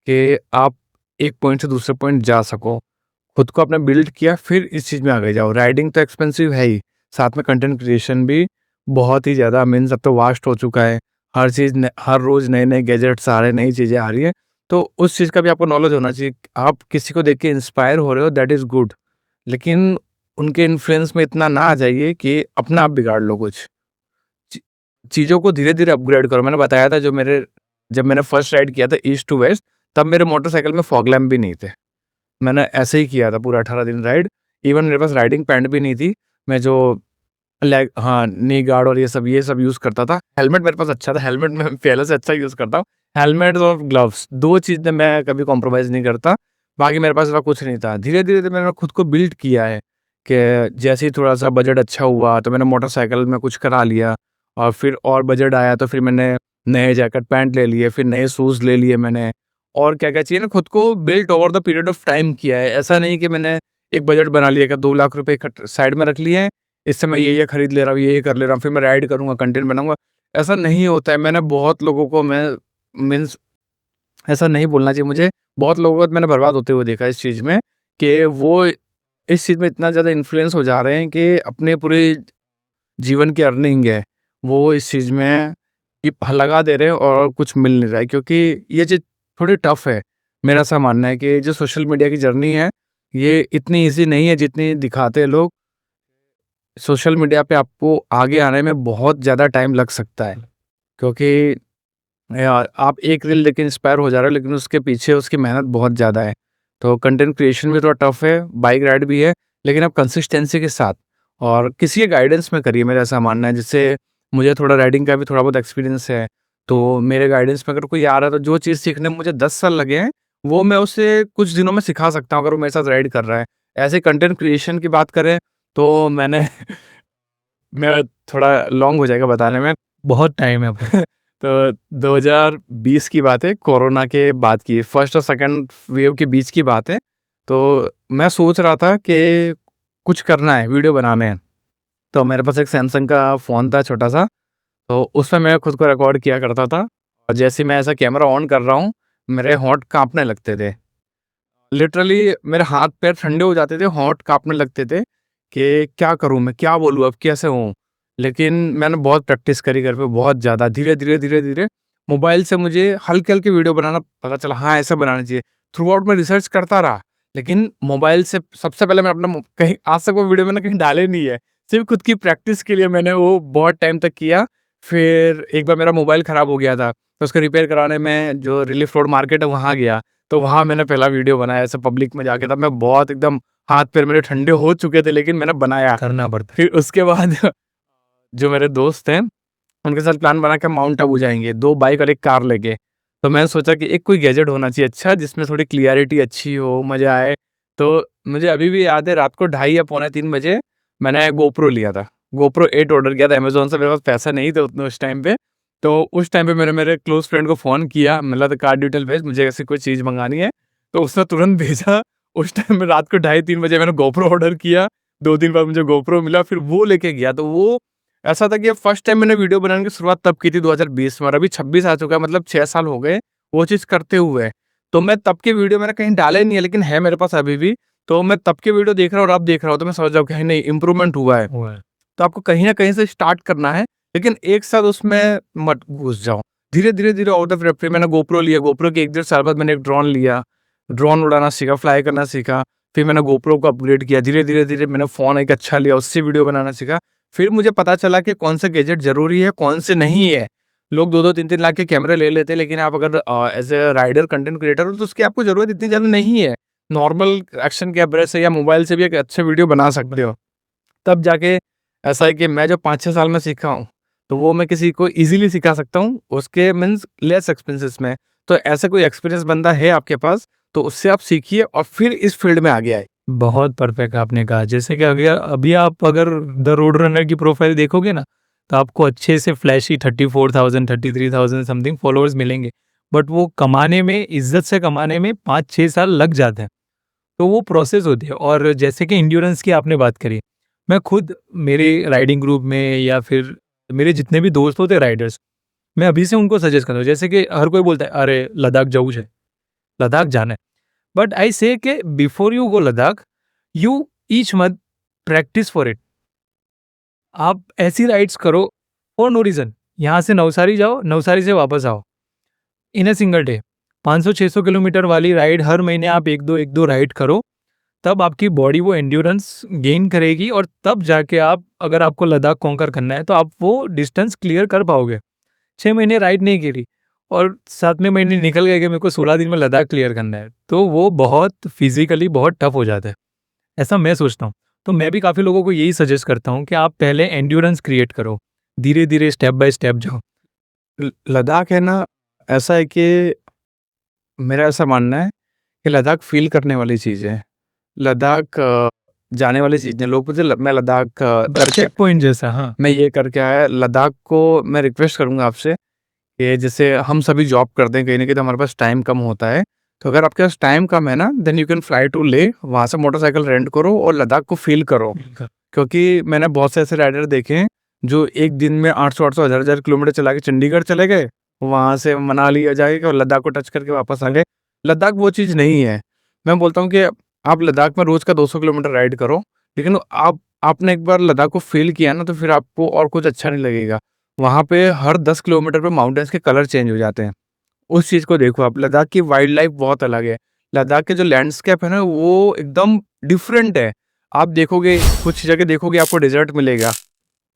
कि आप एक पॉइंट से दूसरे पॉइंट जा सको। खुद को आपने बिल्ड किया, फिर इस चीज़ में आगे जाओ। राइडिंग तो एक्सपेंसिव है ही, साथ में कंटेंट क्रिएशन भी बहुत ही ज़्यादा मीन्स अब तो वास्ट हो चुका है। हर चीज़ हर रोज़ नए-नए गैजेट्स आ रहे हैं, नई चीज़ें आ रही हैं, तो उस चीज़ का भी आपको नॉलेज होना चाहिए। आप किसी को देख के इंस्पायर हो रहे हो, दैट इज़ गुड, लेकिन उनके इन्फ्लुएंस में इतना ना आ जाइए कि अपना आप बिगाड़ लो कुछ। ची चीज़ों को धीरे-धीरे अपग्रेड करो। मैंने बताया था जब मैंने फर्स्ट राइड किया था ईस्ट टू वेस्ट, तब मेरे मोटरसाइकिल में फॉग लैम्प भी नहीं थे। मैंने ऐसे ही किया था पूरा 18 दिन राइड। इवन मेरे पास राइडिंग पैंट भी नहीं थी। मैं जो हाँ, नी गार्ड और ये सब यूज़ करता था। हेलमेट मेरे पास अच्छा था, हेलमेट मैं पहले से अच्छा यूज़ करता हूँ। हेलमेट और ग्लव्स 2 चीज़ें मैं कभी कॉम्प्रोमाइज़ नहीं करता। बाकी मेरे पास ऐसा कुछ नहीं था। धीरे-धीरे मैंने खुद को बिल्ड किया है कि जैसे ही थोड़ा-सा बजट अच्छा हुआ तो मैंने मोटरसाइकिल में कुछ करा लिया, और फिर और बजट आया तो फिर मैंने नए जैकेट पैंट ले लिए, फिर नए शूज़ ले लिए मैंने, और क्या-क्या चाहिए ना, खुद को build over the period of time किया है। ऐसा नहीं कि मैंने एक बजट बना लिया कि 2 लाख रुपए साइड में रख लिए हैं, इससे मैं ये खरीद ले रहा हूँ, ये कर ले रहा हूँ, फिर मैं राइड करूँगा, कंटेंट बनाऊँगा। ऐसा नहीं होता है। मैंने बहुत लोगों को मीन्स ऐसा नहीं बोलना चाहिए मुझे, बहुत लोगों को मैंने बर्बाद होते हुए देखा इस चीज़ में, कि वो इस चीज़ में इतना ज़्यादा इन्फ्लुएंस हो जा रहे हैं कि अपने पूरे जीवन की अर्निंग है, वो इस चीज़ में लगा दे रहे हैं और कुछ मिल नहीं रहा है, क्योंकि ये चीज़ थोड़ी टफ है। मेरा ऐसा मानना है कि जो सोशल मीडिया की जर्नी है, ये इतनी ईज़ी नहीं है जितनी दिखाते हैं लोग। सोशल मीडिया पे आपको आगे आने में बहुत ज़्यादा टाइम लग सकता है, क्योंकि आप एक रील देख के इंस्पायर हो जा रहे हो, लेकिन उसके पीछे उसकी मेहनत बहुत ज़्यादा है। तो कंटेंट क्रिएशन भी थोड़ा टफ है, बाइक राइड भी है, लेकिन आप कंसिस्टेंसी के साथ और किसी के गाइडेंस में करिए, मेरा ऐसा मानना है। जैसे मुझे थोड़ा राइडिंग का भी थोड़ा बहुत एक्सपीरियंस है, तो मेरे गाइडेंस में अगर कोई आ रहा है, तो जो चीज़ सीखने में मुझे 10 साल लगे हैं, वो मैं उसे कुछ दिनों में सिखा सकता हूँ, अगर वो मेरे साथ राइड कर रहा है। ऐसे कंटेंट क्रिएशन की बात करें, तो मैंने मैं थोड़ा लॉन्ग हो जाएगा बताने में। बहुत टाइम है अब। तो 2020 की बात है, कोरोना के बाद की, फर्स्ट और सेकंड वेव के बीच की बात है। तो मैं सोच रहा था कि कुछ करना है, वीडियो बनाने हैं। तो मेरे पास एक सैमसंग का फ़ोन था छोटा-सा, तो उसमें मैं खुद को रिकॉर्ड किया करता था, और जैसे ही मैं ऐसा कैमरा ऑन कर रहा हूँ, मेरे होंठ काँपने लगते थे। लिटरली मेरे हाथ-पैर ठंडे हो जाते थे, होंठ काँपने लगते थे कि क्या करूँ मैं, क्या बोलूँ अब, कैसे हूँ? लेकिन मैंने बहुत प्रैक्टिस करी घर पे, बहुत ज़्यादा। धीरे-धीरे मोबाइल से मुझे हल्के-हल्के वीडियो बनाना पता चला, हाँ, ऐसा बनाना चाहिए। थ्रू आउट मैं रिसर्च करता रहा, लेकिन मोबाइल से सबसे पहले मैं अपना कहीं आज तक वो वीडियो मैंने कहीं डाले नहीं है। सिर्फ़ खुद की प्रैक्टिस के लिए मैंने वो बहुत टाइम तक किया। फिर एक बार मेरा मोबाइल ख़राब हो गया था, तो उसको रिपेयर कराने में जो रिलीफ रोड मार्केट है, वहाँ गया। तो वहाँ मैंने पहला वीडियो बनाया ऐसे पब्लिक में जाके। तब मैं बहुत एकदम हाथ-पैर मेरे ठंडे हो चुके थे, लेकिन मैंने बनाया। करना पड़ता है। फिर उसके बाद जो मेरे दोस्त हैं, उनके साथ प्लान बना के माउंट आबू जाएँगे, 2 बाइक और 1 कार लेके। तो मैंने सोचा कि एक कोई गैजेट होना चाहिए अच्छा, जिसमें थोड़ी क्लियरिटी अच्छी हो, मज़ा आए। तो मुझे अभी भी याद है, रात को ढाई या पौने 3 बजे मैंने GoPro लिया था। GoPro 8 ऑर्डर किया था अमेज़न से, मेरे पास पैसा नहीं थे उतने उस टाइम पे। तो उस टाइम पे मैंने मेरे क्लोज़ फ्रेंड को फ़ोन किया, मैंने कहा कार्ड डिटेल भेज, मुझे ऐसी कोई चीज़ मँगानी है। तो उसने तुरंत भेजा। उस टाइम में रात को ढाई 3 बजे मैंने GoPro ऑर्डर किया। 2 दिन बाद मुझे GoPro मिला, फिर वो लेके गया। तो वो ऐसा था कि फर्स्ट टाइम मैंने वीडियो बनाने की शुरुआत तब की थी 2020 में, और अभी 26 आ चुका है, मतलब 6 साल हो गए वो चीज़ करते हुए। तो मैं तब के वीडियो मैंने कहीं डाले नहीं है, लेकिन है मेरे पास अभी भी। तो मैं तब के वीडियो देख रहा हूँ और अब देख रहा हूँ, तो मैं समझ जाऊँ कि नहीं, इम्प्रूवमेंट हुआ है। हुआ है। तो आपको कहीं न कहीं से स्टार्ट करना है, लेकिन एक साथ उसमें मत घुस जाओ। धीरे-धीरे आउट ऑफ फिर मैंने GoPro लिया, GoPro के 1 डेढ़ साल बाद मैंने एक ड्रोन लिया। ड्रोन उड़ाना सीखा, फ्लाई करना सीखा। फिर मैंने GoPro को अपग्रेड किया। धीरे-धीरे मैंने फ़ोन एक अच्छा लिया, उससे वीडियो बनाना सीखा। फिर मुझे पता चला कि कौन से गैजेट ज़रूरी है, कौन से नहीं है। लोग 2-2 3-3 लाख के कैमरे ले लेते हैं, लेकिन आप अगर as a rider, content creator हो, तो उसकी आपको ज़रूरत इतनी ज़्यादा नहीं है। नॉर्मल एक्शन कैमरे से या मोबाइल से भी एक अच्छे वीडियो बना सकते हो। तब जाके ऐसा है कि मैं जो 5-6 साल में सीखा हूँ, तो वो मैं किसी को ईज़िली सिखा सकता हूँ, उसके मीन्स लेस एक्सपेंसेस में। तो ऐसा कोई एक्सपीरियंस बंदा है आपके पास, तो उससे आप सीखिए और फिर इस फील्ड में आगे आए। बहुत परफेक्ट आपने कहा। जैसे कि अगर अभी आप अगर द रोड रनर की प्रोफाइल देखोगे ना, तो आपको अच्छे से फ्लैशी 34,000 33,000 समथिंग फॉलोअर्स मिलेंगे। बट वो कमाने में, इज़्ज़त से कमाने में 5-6 साल लग जाते हैं। तो वो प्रोसेस होती है। और जैसे कि एंड्योरेंस की आपने बात करी, मैं खुद मेरे राइडिंग ग्रुप में या फिर मेरे जितने भी दोस्त होते हैं राइडर्स, मैं अभी से उनको सजेस्ट करता हूँ। जैसे कि हर कोई बोलता है, "अरे! लद्दाख जाऊँ छे, लद्दाख जाना है।" बट आई से कि before you go Ladakh, you each month practice for it. आप ऐसी राइड्स करो फॉर नो रीज़न। यहाँ से नवसारी जाओ, नवसारी से वापस आओ इन अ सिंगल डे। 500-600 किलोमीटर वाली राइड हर महीने आप 1-2 राइड करो, तब आपकी बॉडी वो एंड्योरेंस गेन करेगी, और तब जाके आप, अगर आपको लद्दाख कॉन्कर करना है, तो आप वो डिस्टेंस क्लियर कर पाओगे। 6 महीने राइड नहीं करी और 7वें महीने निकल गए कि मेरे को 16 दिन में लद्दाख क्लियर करना है, तो वो बहुत फिज़िकली बहुत टफ हो जाता है। ऐसा मैं सोचता हूँ। तो मैं भी काफ़ी लोगों को यही सजेस्ट करता हूँ कि आप पहले एंड्योरेंस क्रिएट करो, धीरे-धीरे स्टेप बाय स्टेप जाओ। लद्दाख है ना, ऐसा है कि मेरा ऐसा मानना है कि लद्दाख फ़ील करने वाली चीज़ है। लद्दाख जाने वाली चीज़ नहीं। लोग पूछते मैं लद्दाख करके चेक पॉइंट जैसा, हाँ। मैं ये करके आया। लद्दाख को मैं रिक्वेस्ट करूँगा आपसे कि जैसे हम सभी जॉब करते हैं कहीं न कहीं, तो हमारे पास टाइम कम होता है। तो अगर आपके पास टाइम कम है ना, then you can fly to Leh, वहाँ से मोटरसाइकिल रेंट करो और लद्दाख को फ़ील करो। क्योंकि मैंने बहुत से ऐसे राइडर देखे हैं जो एक दिन में 800-800 1000-1000 किलोमीटर चला के चंडीगढ़ चले गए, वहाँ से मनाली जाके और लद्दाख को टच करके वापस आ गए। लद्दाख वो चीज़ नहीं है। मैं बोलता हूँ कि आप लद्दाख में रोज़ का 200 किलोमीटर राइड करो, लेकिन आपने एक बार लद्दाख को फ़ील किया ना, तो फिर आपको और कुछ अच्छा नहीं लगेगा। वहाँ पे हर 10 किलोमीटर पे माउंटेन्स के कलर चेंज हो जाते हैं। उस चीज़ को देखो आप। लद्दाख की वाइल्ड लाइफ बहुत अलग है। लद्दाख के जो लैंडस्केप है ना, वो एकदम डिफरेंट है। आप देखोगे, कुछ जगह देखोगे आपको डेजर्ट मिलेगा,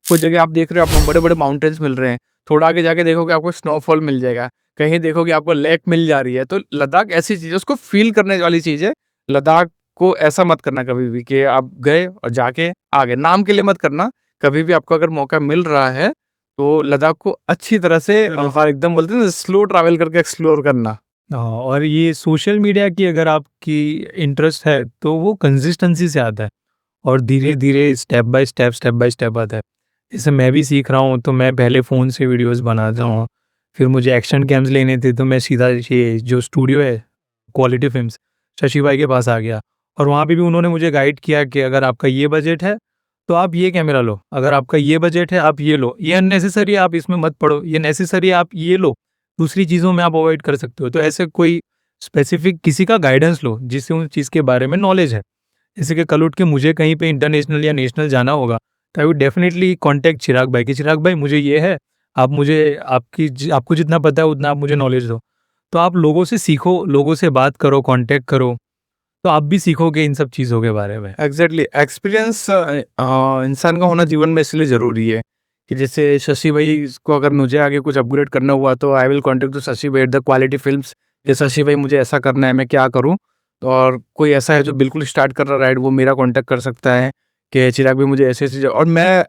कुछ जगह आप देख रहे हो आपको बड़े-बड़े माउंटेन्स मिल रहे हैं। थोड़ा आगे जाके देखोगे आपको स्नोफॉल मिल जाएगा, कहीं देखोगे आपको लेक मिल जा रही है। तो लद्दाख ऐसी चीज़ है, उसको फ़ील करने वाली चीज़ है। लद्दाख को ऐसा मत करना कभी भी कि आप गए और जाके आ गए, नाम के लिए मत करना। कभी भी आपको अगर मौका मिल रहा है, तो लद्दाख को अच्छी तरह से एकदम बोलते हैं ना, स्लो ट्रैवल करके एक्सप्लोर करना। और ये सोशल मीडिया की अगर आपकी इंटरेस्ट है तो वो कंसिस्टेंसी से आता है और धीरे-धीरे स्टेप बाय स्टेप आता है। जैसे मैं भी सीख रहा हूँ तो मैं पहले फ़ोन से वीडियोज़ बनाता हूँ, फिर मुझे एक्शन कैम्स लेने थे तो मैं सीधा ये जो स्टूडियो है क्वालिटी फ़िल्म्स, शशि भाई के पास आ गया और वहाँ पे भी उन्होंने मुझे गाइड किया कि अगर आपका ये बजट है तो आप ये कैमरा लो, अगर आपका ये बजट है आप ये लो, ये अननेसेसरी आप इसमें मत पड़ो, ये नेसेसरी आप ये लो, दूसरी चीज़ों में आप अवॉइड कर सकते हो। तो ऐसे कोई स्पेसिफिक किसी का गाइडेंस लो जिससे उस चीज़ के बारे में नॉलेज है। जैसे कि कल उठ के मुझे कहीं पे इंटरनेशनल या नेशनल जाना होगा तो आई वुड डेफिनेटली कॉन्टैक्ट चिराग भाई कि चिराग भाई मुझे ये है, आप मुझे आपको जितना पता है उतना आप मुझे नॉलेज दो। तो आप लोगों से सीखो, लोगों से बात करो, कॉन्टैक्ट करो, तो आप भी सीखोगे इन सब चीज़ों के बारे में। एग्जैक्टली एक्सपीरियंस इंसान का होना जीवन में इसलिए ज़रूरी है कि जैसे शशि भाई को अगर मुझे आगे कुछ अपग्रेड करना हुआ तो I will contact to Shashi भाई एट द क्वालिटी फिल्म्स कि शशि भाई मुझे ऐसा करना है, मैं क्या करूं। और कोई ऐसा है जो बिल्कुल स्टार्ट कर रहा है राइड, वो मेरा कॉन्टेक्ट कर सकता है कि चिराग भाई मुझे ऐसे ऐसे। और मैं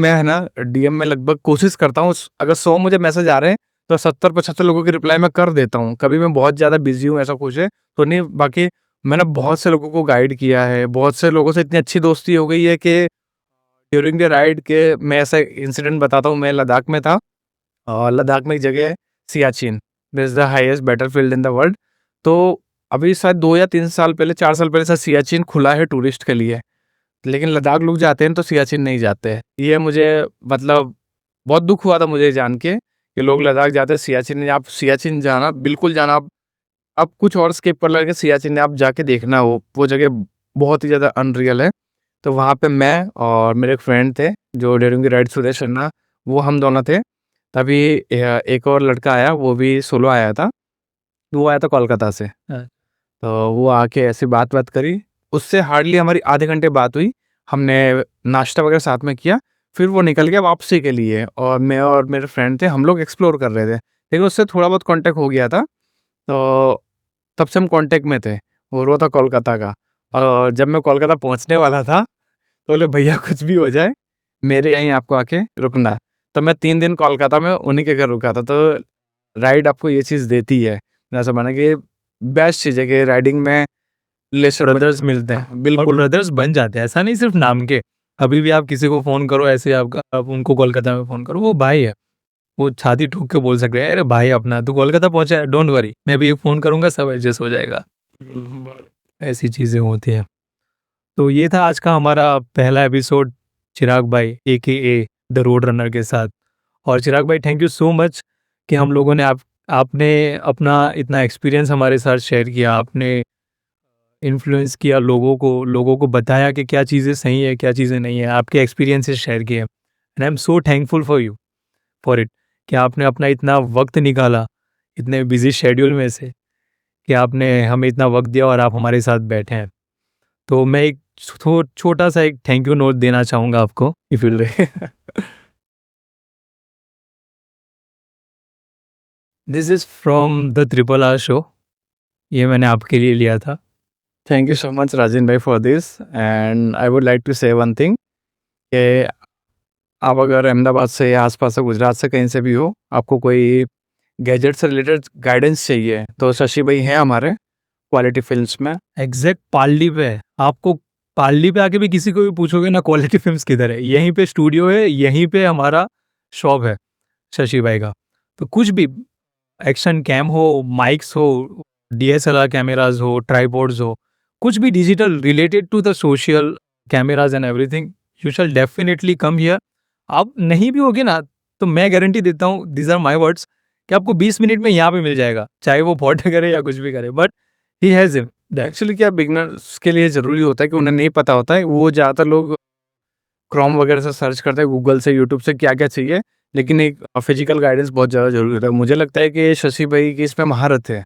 है ना डीएम में लगभग कोशिश करता हूँ, अगर 100 मुझे मैसेज आ रहे हैं तो 70-75 लोगों की रिप्लाई मैं कर देता हूँ। कभी मैं बहुत ज़्यादा बिजी हूँ ऐसा कुछ है तो नहीं, बाकी मैंने बहुत से लोगों को गाइड किया है, बहुत से लोगों से इतनी अच्छी दोस्ती हो गई है कि ड्यूरिंग द राइड के मैं ऐसा इंसिडेंट बताता हूँ। मैं लद्दाख में था और लद्दाख में एक जगह है Siachen, this is the highest battlefield in the world. तो अभी शायद 2 या 3 साल पहले, 4 साल पहले शायद सियाचिन खुला है टूरिस्ट के लिए, लेकिन लद्दाख लोग जाते हैं तो सियाचिन नहीं जाते हैं। ये मुझे मतलब बहुत दुख हुआ था मुझे जान के कि लोग लद्दाख जाते हैं, सियाचिन नहीं। आप सियाचिन जाना, बिल्कुल जाना। आप कुछ और स्किप कर लगे, सियाचिन आप जाके देखना, वो जगह बहुत ही ज़्यादा अनरियल है। तो वहाँ पे मैं और मेरे एक फ्रेंड थे जो during the ride, Suresh Sharma, वो हम दोनों थे। तभी एक और लड़का आया, वो भी सोलो आया था, वो आया था कोलकाता से। हाँ। तो वो आके ऐसी बात करी, उससे हार्डली हमारी आधे घंटे बात हुई। हमने नाश्ता वगैरह साथ में किया, फिर वो निकल गया वापसी के लिए और मैं और मेरे फ्रेंड थे, हम लोग एक्सप्लोर कर रहे थे। लेकिन उससे थोड़ा बहुत कॉन्टैक्ट हो गया था, तो तब से हम कॉन्टैक्ट में थे। और वो था कोलकाता का। और जब मैं कोलकाता पहुँचने वाला था तो बोले भैया कुछ भी हो जाए मेरे यहीं आपको आके रुकना है। तो मैं 3 दिन कोलकाता में उन्हीं के घर रुका था। तो राइड आपको ये चीज़ देती है, ऐसा माना कि बेस्ट चीज़ है कि राइडिंग में रिलेशन ब्रदर्स मिलते हैं और बिल्कुल। ब्रदर्स बन जाते हैं, ऐसा नहीं सिर्फ नाम के। अभी भी आप किसी को फ़ोन करो ऐसे, आप उनको कोलकाता में फ़ोन करो, वो भाई है। वो छाती ठोक के बोल सकते हैं, अरे भाई अपना तू कोलकाता पहुँचा है, डोंट वरी, मैं भी एक फ़ोन करूँगा सब एडजस्ट हो जाएगा। ऐसी चीज़ें होती हैं। तो ये था आज का हमारा पहला एपिसोड चिराग भाई AKA द रोड रनर के साथ। और चिराग भाई थैंक यू सो मच कि हम लोगों ने आपने अपना इतना एक्सपीरियंस हमारे साथ शेयर किया, आपने इन्फ्लुएंस किया लोगों को बताया कि क्या चीज़ें सही है, क्या चीज़ें नहीं है, आपके एक्सपीरियंसेस शेयर किए। And I am so thankful for you for it कि आपने अपना इतना वक्त निकाला इतने बिजी शेड्यूल में से, कि आपने हमें इतना वक्त दिया और आप हमारे साथ बैठे हैं। तो मैं एक छोटा सा एक थैंक यू नोट देना चाहूँगा आपको, if you this is from the triple R show. ये मैंने आपके लिए लिया था। Thank you so much Rajan भाई for this. And I would like to say one thing कि आप अगर अहमदाबाद से या आसपास से, गुजरात से कहीं से भी हो, आपको कोई गैजेट से रिलेटेड गाइडेंस चाहिए तो शशि भाई हैं हमारे क्वालिटी फिल्म्स में। एग्जैक्ट पालड़ी पे है। आपको पालड़ी पे आके भी किसी को भी पूछोगे ना क्वालिटी फिल्म्स किधर है, यहीं पे स्टूडियो है, यहीं पे हमारा शॉप है शशि भाई का। तो कुछ भी एक्शन कैम हो, माइक्स हो, DSLR कैमराज हो, ट्राइपॉड्स हो, कुछ भी digital related to the social cameras and everything, you shall definitely come here. आप नहीं भी होगे ना, तो मैं गारंटी देता हूँ, दीज आर माय वर्ड्स, कि आपको 20 मिनट में यहाँ पे मिल जाएगा, चाहे वो पॉट करे या कुछ भी करे, but he has him. Actually क्या बिगनर्स के लिए ज़रूरी होता है कि उन्हें नहीं पता होता है, वो ज़्यादातर लोग क्रोम वगैरह से सर्च करते हैं, गूगल से, यूट्यूब से क्या-क्या चाहिए, लेकिन एक फिजिकल गाइडेंस बहुत ज़्यादा ज़रूरी होता है। मुझे लगता है कि शशि भाई की इसमें महारत है,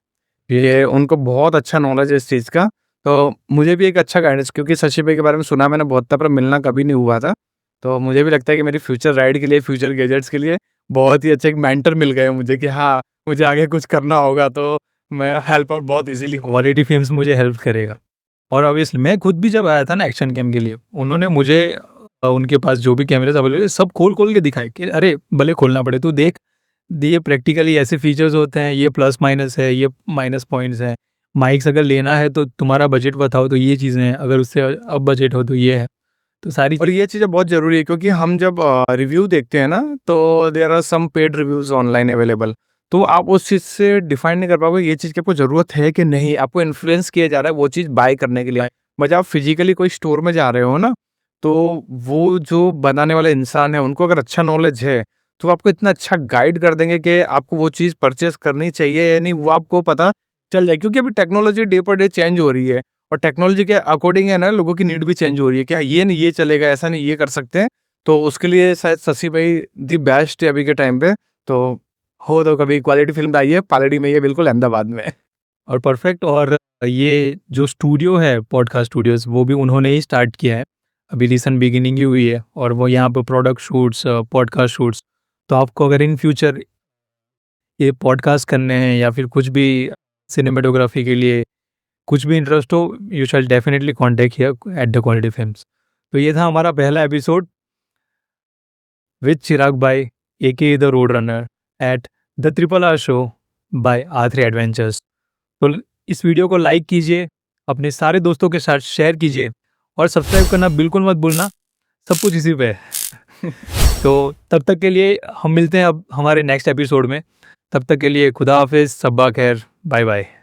ये उनको बहुत अच्छा नॉलेज है इस चीज़ का, तो मुझे भी एक अच्छा गाइडेंस, क्योंकि शशि भाई के बारे में सुना मैंने बहुत था, पर मिलना कभी नहीं हुआ था। तो मुझे भी लगता है कि मेरी फ्यूचर राइड के लिए, फ्यूचर गैजेट्स के लिए बहुत ही अच्छे एक मेंटर मिल गए मुझे कि हाँ, मुझे आगे कुछ करना होगा तो मैं हेल्प आउट बहुत ईज़िली हो। क्वालिटी फिल्म्स मुझे हेल्प करेगा। और ऑब्वियसली मैं खुद भी जब आया था ना एक्शन कैम के लिए, उन्होंने मुझे उनके पास जो भी कैमरे अवेलेबल सब खोल के दिखाए कि अरे भले खोलना पड़े, तू देख, ये प्रैक्टिकली ऐसे फीचर्स होते हैं, ये प्लस माइनस है, ये माइनस पॉइंट्स हैं। माइक्स अगर लेना है तो तुम्हारा बजट बताओ, तो ये चीज़ें हैं, अगर उससे अब बजट हो तो ये है। तो सारी और ये चीज़ें बहुत ज़रूरी है, क्योंकि हम जब रिव्यू देखते हैं ना, तो there are some paid reviews online available, तो आप उस चीज़ से डिफाइन नहीं कर पाओगे ये चीज़ की आपको ज़रूरत है कि नहीं, आपको इन्फ्लुएंस किया जा रहा है वो चीज़ बाय करने के लिए। बट आप फिजिकली कोई स्टोर में जा रहे हो ना, तो वो जो बनाने वाले इंसान है, उनको अगर अच्छा नॉलेज है, तो आपको इतना अच्छा गाइड कर देंगे कि आपको वो चीज़ परचेज़ करनी चाहिए या नहीं, वो आपको पता चल जाए। क्योंकि अभी technology day per day change हो रही है, और टेक्नोलॉजी के अकॉर्डिंग है ना, लोगों की नीड भी चेंज हो रही है, क्या ये नहीं ये चलेगा, ऐसा नहीं ये कर सकते हैं। तो उसके लिए शायद शशि भाई दी बेस्ट है अभी के टाइम पे। तो हो तो कभी क्वालिटी फिल्म आई है, पालड़ी में, ये बिल्कुल अहमदाबाद में। और परफेक्ट। और ये जो स्टूडियो है पॉडकास्ट स्टूडियोज़, वो भी उन्होंने ही स्टार्ट किया है। अभी रिसेंट बिगिनिंग ही हुई है, और वो यहाँ पे प्रोडक्ट शूट्स, पॉडकास्ट शूट्स, तो आपको अगर इन फ्यूचर ये पॉडकास्ट करने हैं या फिर कुछ भी सिनेमेटोग्राफी के लिए कुछ भी इंटरेस्ट हो, you shall definitely contact here at the quality films. तो ये था हमारा पहला एपिसोड विद चिराग भाई, AK the road runner, at the triple R show by R3 adventures. तो इस वीडियो को लाइक कीजिए, अपने सारे दोस्तों के साथ शेयर कीजिए, और सब्सक्राइब करना बिल्कुल मत भूलना, सब कुछ इसी पे है। तो तब तक के लिए हम मिलते हैं अब हमारे नेक्स्ट एपिसोड में। तब तक के लिए खुदा हाफिज़, सब्बा खैर, बाय बाय।